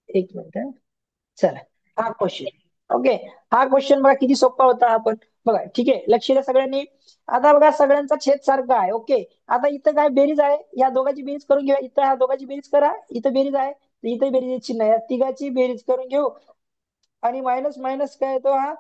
एक मिनिट हा. चला, हा क्वेश्चन ओके. हा क्वेश्चन बघा किती सोपा होता. आपण बघा, ठीक आहे, लक्ष द्या सगळ्यांनी. आता बघा सगळ्यांचा छेद सारखा आहे. ओके, आता इथं काय बेरीज आहे, या दोघांची बेरीज करून घ्या. इथं ह्या दोघांची बेरीज करा, इथं बेरीज आहे, इथं बेरीज चिन्ह आहे, या तिघाची बेरीज करून घेऊ. आणि मायनस मायनस काय येतो हा,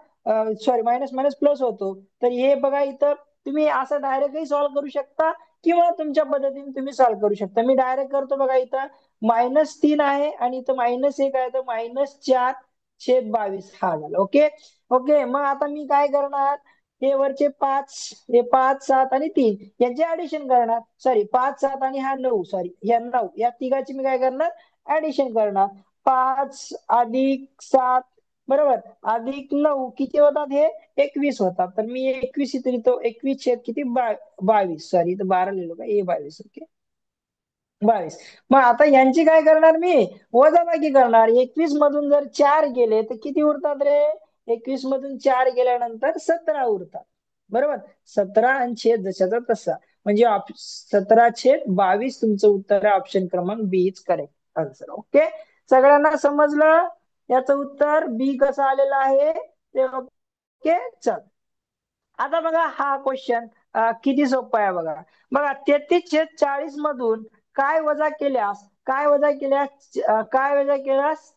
सॉरी, मायनस मायनस प्लस होतो. तर हे बघा इथं तुम्ही असं डायरेक्टही सॉल्व्ह करू शकता, किंवा तुमच्या पद्धतीने तुम्ही सॉल्व्ह करू शकता. मी डायरेक्ट करतो बघा. इथं -3 आहे आणि इथं -1 आहे, तर -4/22 हा झाला. ओके ओके, मग आता मी काय करणार, हे वरचे 5, हे 5 7 आणि 3 यांचे ऍडिशन करणार. सॉरी, 5 7 आणि हा 9, सॉरी या 9, या तिघाची मी काय करणार, ऍडिशन करणार. 5 अधिक 7 बरोबर अधिक 9 किती होतात, हे 21 होतात. तर मी 21 इथे लिहितो, 21 छेद किती 22, सॉरी इथं 12 लिहिलो का, 22. ओके, 22. मग आता यांची काय करणार मी, वजाबाकी करणार. 21 मधून जर 4 गेले तर किती उरतात रे, 21 मधून 4 गेल्यानंतर 17 उरतात. बरोबर, 17 आणि छेद जशाचा तसा, म्हणजे 17/22 तुमचं उत्तर आहे. ऑप्शन क्रमांक बी इज करेक्ट आन्सर. ओके, सगळ्यांना समजलं याचं उत्तर बी कसं आलेलं आहे ते. ओके, चल आता बघा हा क्वेश्चन किती सोपा आहे बघा. बघा 33/40 मधून काय वजा केल्यास, काय वजा केल्यास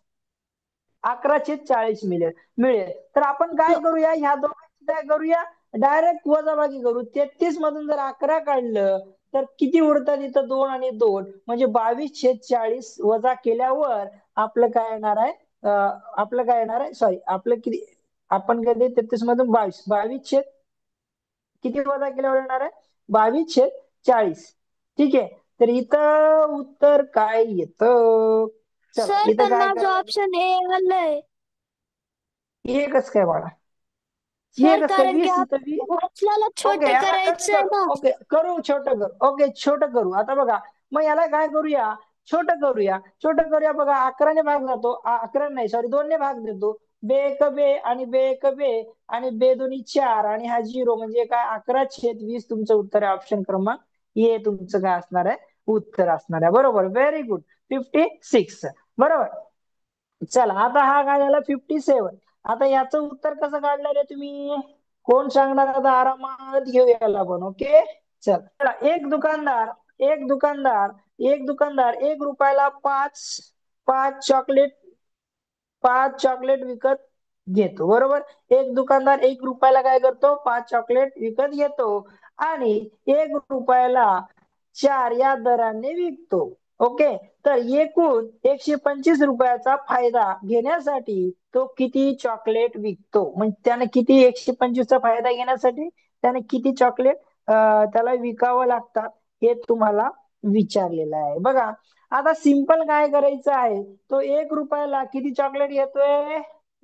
11/40 मिळेल मिळेल. तर आपण काय करूया, ह्या दोघांची काय करूया, डायरेक्ट वजाबाकी करू. 33 मधून जर 11 काढलं तर किती उरतात, इथं 2 आणि 2 म्हणजे 22/40 वजा केल्यावर आपलं काय येणार आहे, आपलं काय येणार आहे, सॉरी आपलं किती, आपण कधी 33 मधून 22, 22 किती वजा केल्यावर येणार आहे, 22/40. ठीक आहे, तर इथं उत्तर काय येतं, चला सर इथं पण काय माझं करायचं, ऑप्शन ए आलंय. हे कसं काय बाळा, हे सर कसं काय, कारण की 20 इथं 20. आपल्याला ओके, छोटं याला कमी करायचंय करू. ना. ओके, करू छोटं करू. ओके, छोटं करू. आता बघा, मग याला काय करूया, छोटं करूया बघा. 11ने भाग जातो, 11 नाही सॉरी 2ने भाग देतो. बे एक बे आणि बे एक बे आणि बे दोन्ही 4 आणि हा 0 म्हणजे काय, 11/20 तुमचं उत्तर आहे. ऑप्शन क्रमांक हे तुमचं काय असणार आहे, उत्तर असणार आहे. बरोबर, व्हेरी गुड, 56 बरोबर. चला आता हा काय झाला 57. आता याचं उत्तर कसं काढणार आहे तुम्ही, कोण सांगणार, आता आरामात घेऊया याला पण. ओके, चला एक दुकानदार 1 रुपयाला पाच पाच चॉकलेट 5 चॉकलेट विकत घेतो. बरोबर, एक दुकानदार 1 रुपयाला काय करतो, 5 चॉकलेट विकत घेतो आणि 1 रुपयाला 4 या दराने विकतो. ओके, तर एकूण 125 रुपयाचा फायदा घेण्यासाठी तो किती चॉकलेट विकतो, म्हणजे त्याने किती, 125चा फायदा घेण्यासाठी त्याने किती चॉकलेट त्याला विकावं लागतात, हे तुम्हाला विचारलेलं आहे. बघा, आता सिंपल काय करायचं आहे, तो 1 रुपयाला किती चॉकलेट घेतोय,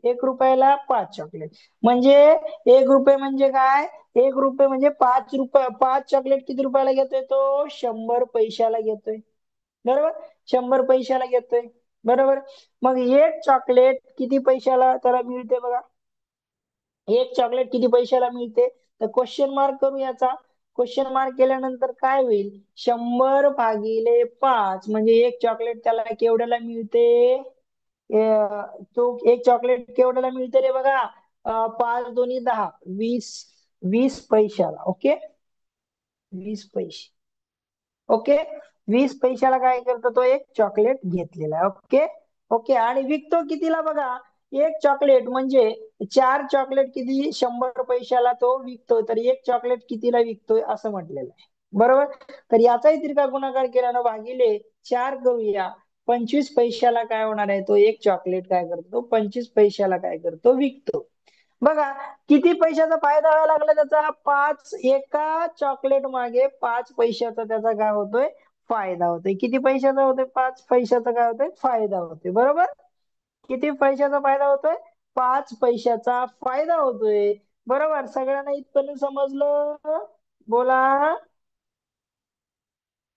1 रुपयाला 5 चॉकलेट, म्हणजे 1 रुपये म्हणजे काय, 1 रुपये म्हणजे 5 रुपये, 5 चॉकलेट किती रुपयाला घेतोय तो, 100 पैशाला घेतोय. बरोबर, 100 पैशाला घेतोय. बरोबर, मग एक चॉकलेट किती पैशाला त्याला मिळते बघा, एक चॉकलेट किती पैशाला मिळते, तर क्वेश्चन मार्क करू याचा. क्वेश्चन मार्क केल्यानंतर काय होईल, 100/5 म्हणजे एक चॉकलेट त्याला केवढ्याला मिळते, तो एक चॉकलेट केवढ्याला मिळते रे बघा, 5 दोन्ही 10, 20, 20 पैशाला. ओके, 20 पैसे. ओके, 20 पैशाला काय करतो, तो एक चॉकलेट घेतलेला आहे. ओके ओके, आणि विकतो कितीला बघा, एक चॉकलेट म्हणजे 4 चॉकलेट किती, 100 पैशाला तो विकतो, तर एक चॉकलेट कितीला विकतोय असं म्हटलेलं आहे. बरोबर, तर याचाही तिरका गुणाकार केल्यानं भागिले 4 करूया, 25 पैशाला काय होणार आहे, तो एक चॉकलेट काय करतो, 25 पैशाला काय करतो, विकतो. बघा किती पैशाचा फायदा व्हायला लागला त्याचा, एका चॉकलेट मागे 5 पैशाचा त्याचा काय होतोय, फायदा होतोय. किती पैशाचा होतोय, 5 पैशाचा काय होतोय, फायदा होतोय. बरोबर, किती पैशाचा फायदा होतोय, 5 पैशाचा फायदा होतोय. बरोबर, सगळ्यांना इथपर्यंत समजलं, बोला,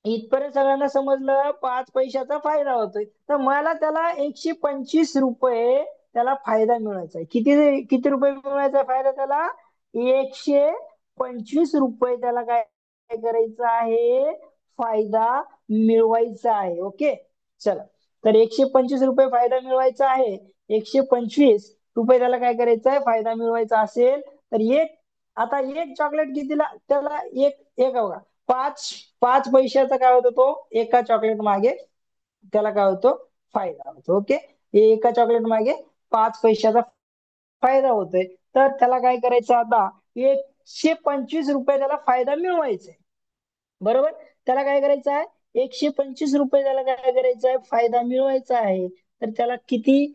इथपर्यंत सगळ्यांना समजलं, 5 पैशाचा फायदा होतोय. तर मला त्याला 125 रुपये त्याला फायदा मिळवायचा आहे. किती किती रुपये मिळवायचा फायदा त्याला, 125 रुपये त्याला काय करायचं आहे, फायदा मिळवायचा आहे. ओके, चला तर 125 रुपये फायदा मिळवायचा आहे. 125 रुपये त्याला काय करायचं आहे, फायदा मिळवायचा असेल तर आता एक चॉकलेट कितीला त्याला एक बघा, पाच पाच पैशाचा काय होतो तो एका चॉकलेट मागे त्याला काय होतो, फायदा होतो. ओके, एका चॉकलेट मागे 5 पैशाचा फायदा होतोय. तर त्याला काय करायचं आता, 125 रुपये त्याला फायदा मिळवायचा आहे. बरोबर, त्याला काय करायचं आहे, 125 रुपये त्याला काय करायचं आहे, फायदा मिळवायचा आहे. तर त्याला किती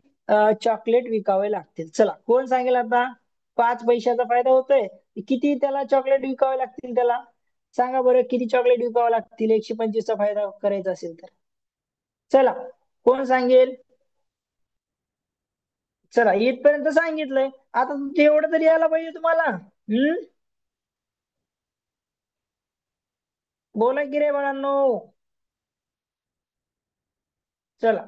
चॉकलेट विकावे लागतील? चला, कोण सांगेल आता? 5 पैशाचा फायदा होतोय, किती त्याला चॉकलेट विकावे लागतील त्याला? सांगा बरं, किती चॉकलेट विकावे लागतील 125चा फायदा करायचा असेल तर? चला, कोण सांगेल? चला, इथपर्यंत सांगितलंय. आता एवढं तरी यायला पाहिजे तुम्हाला. बोला की रे बाळांनो. चला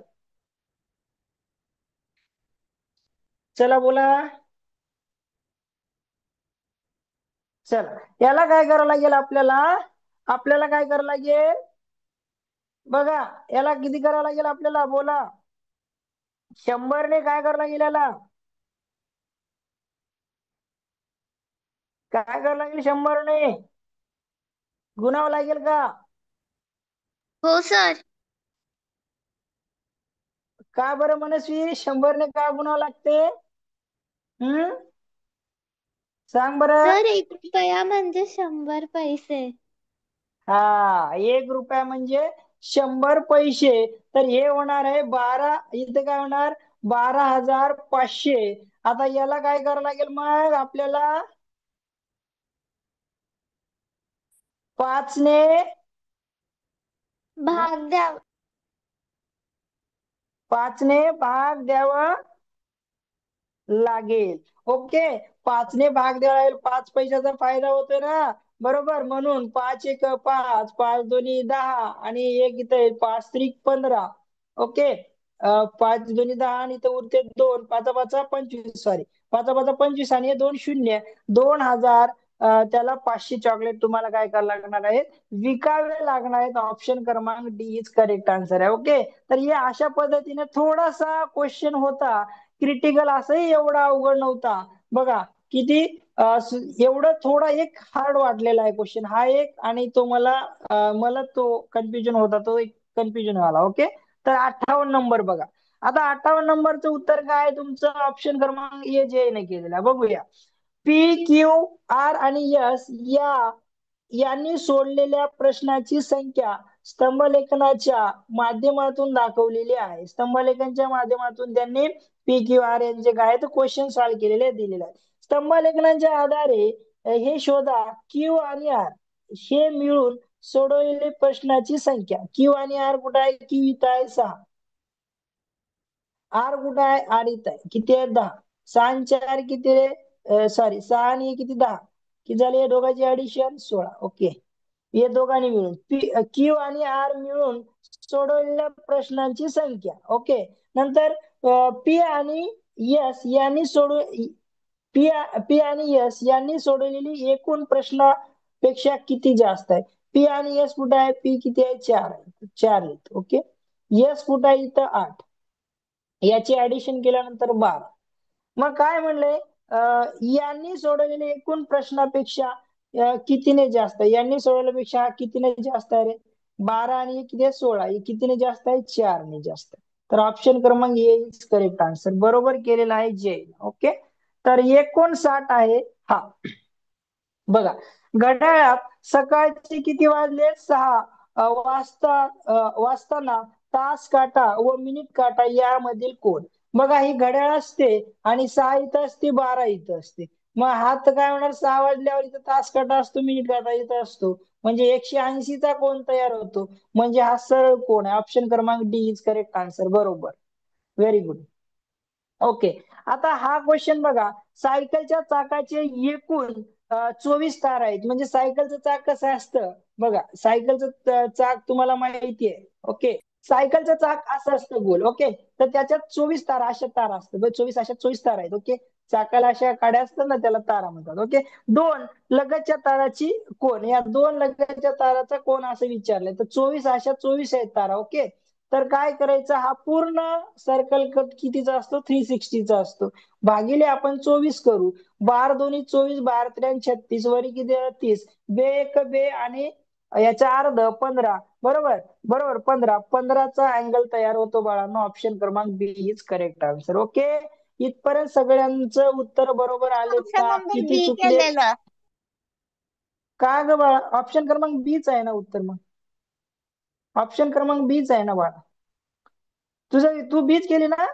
चला बोला. चला, याला काय करावं लागेल आपल्याला? आपल्याला काय करावं लागेल बघा, याला किती करावं लागेल आपल्याला? बोला. 100ने काय करावं लागेल याला? काय करावं लागेल? 100ने गुणावं लागेल का? हो सर. का बरं मनस्वी, 100ने का गुणावं लागते? हम्म, सांग बरं. सर 1 रुपया म्हणजे 100 पैसे. हा, 1 रुपया म्हणजे 100 पैसे. तर हे होणार आहे इथे काय होणार, 12,500. आता याला काय करावं लागेल मग आपल्याला? 5ने भाग द्या. 5ने भाग द्यावा लागेल. ओके, 5ने भाग द्यावा लागेल. 5 पैशाचा फायदा होतोय ना, बरोबर. म्हणून 5 1 5, 5 2 10 आणि एक इथे 5 3 15. ओके, 5 2 10 आणि इथं उरते 2, 5 5 25, सॉरी, 5 5 25 आणि हे 2 शून्य, 2,000. त्याला 500 चॉकलेट तुम्हाला काय करावं लागणार आहे, विकावे लागणार आहेत. ऑप्शन क्रमांक डी इज करेक्ट आन्सर आहे. ओके, तर हे अशा पद्धतीने थोडासा क्वेश्चन होता, क्रिटिकल, असंही एवढा अवघड नव्हता. बघा किती एवढं थोडा एक हार्ड वाटलेला आहे क्वेश्चन हा एक, आणि तो मला तो कन्फ्युजन होता, तो एक कन्फ्युजन झाला. ओके, तर 58 नंबर बघा. आता 58 नंबरचं उत्तर काय आहे तुमचं? ऑप्शन क्रमांक ए जे ने केलेलं आहे. बघूया. पी क्यू आर आणि एस यांनी सोडलेल्या प्रश्नाची संख्या स्तंभलेखनाच्या माध्यमातून दाखवलेली आहे. स्तंभलेखनच्या माध्यमातून त्यांनी पी क्यू आर यांचे काय तर क्वेश्चन सॉल्व्ह केलेले दिलेले आहेत. स्तंभलेखनाच्या आधारे हे शोधा, क्यू आणि आर हे मिळून सोडवलेले प्रश्नाची संख्या. क्यू आणि आर कुठे आहे? क्यू इथं आहे 6, आर कुठं आहे? आर इथं आहे. किती आहे? 10. 6 आणि 4 किती रे? सॉरी, 6 आणि हे किती? 10. किती झाले या दोघांची ऍडिशन? 16. ओके, हे दोघांनी मिळून क्यू आणि आर मिळून सोडवलेल्या प्रश्नांची संख्या. ओके, नंतर पी आणि एस यांनी पी पी आणि एस यांनी सोडवलेली एकूण प्रश्नापेक्षा किती जास्त आहे? पी आणि एस कुठे आहे? पी किती आहे? 4 आहे, 4 आहेत. ओके, एस कुठे आहे? इथं 8. याची ऍडिशन केल्यानंतर 12. मग काय म्हणलंय, यांनी सोडवलेले एकूण प्रश्नापेक्षा कितीने जास्त आहे? यांनी सोडवल्यापेक्षा हा कितीने जास्त आहे रे? 12 आणि किती आहे? 16. हे कितीने जास्त आहे? 4 ने जास्त आहे. तर ऑप्शन क्रमांक ए इज करेक्ट आन्सर, बरोबर केलेला आहे जे. ओके, तर 59 आहे हा. बघा, घड्याळात सकाळचे किती वाजले? 6 वाजताना तास काटा व मिनिट काटा यामधील कोण? बघा, ही घड्याळ असते आणि 6 इथं असते, 12 इथं असते. मग हात काय होणार? 6 वाजल्यावर इथं तास काटा असतो, मिनिट काटा इथं असतो, म्हणजे 180चा कोण तयार होतो. म्हणजे हा सरळ कोण आहे? ऑप्शन क्रमांक डी इज करेक्ट आन्सर, बरोबर. Very good. ओके, आता हा क्वेश्चन बघा. सायकलच्या चाकाचे एकूण 24 तार आहेत. म्हणजे सायकलचं चाक कसं असतं बघा, सायकलचं चाक तुम्हाला माहिती आहे. ओके, सायकलचं चाक असं असतं गोल. ओके, तर त्याच्यात 24 तार अशा तार असतात. 24 तार आहेत. ओके, चाकाला अशा काड्या असतात ना, त्याला तारा म्हणतात. ओके, दोन लगतच्या ताराची कोण, या दोन लगतच्या ताराचा कोण असं विचारलंय. तर 24 आहेत तारा. ओके, तर काय करायचं, हा पूर्ण सर्कल कट कितीचा असतो, 360चा असतो. भागिले आपण 24 करू. 12 2 24, 12 3 36, वरी किती 30, बे एक बे आणि याचा अर्ध 15. बरोबर, बरोबर 15. 15चा अँगल तयार होतो बाळांनो. ऑप्शन क्रमांक बी इज करेक्ट आन्सर. ओके, इथपर्यंत सगळ्यांचं उत्तर बरोबर आलेत ऑप्शन का, नंबर किती बी चुकलेत? केलेलं. का ग बाळा, ऑप्शन क्रमांक बीच आहे ना उत्तर मग. ऑप्शन क्रमांक बीच आहे ना बाळा. तू बीच केली ना.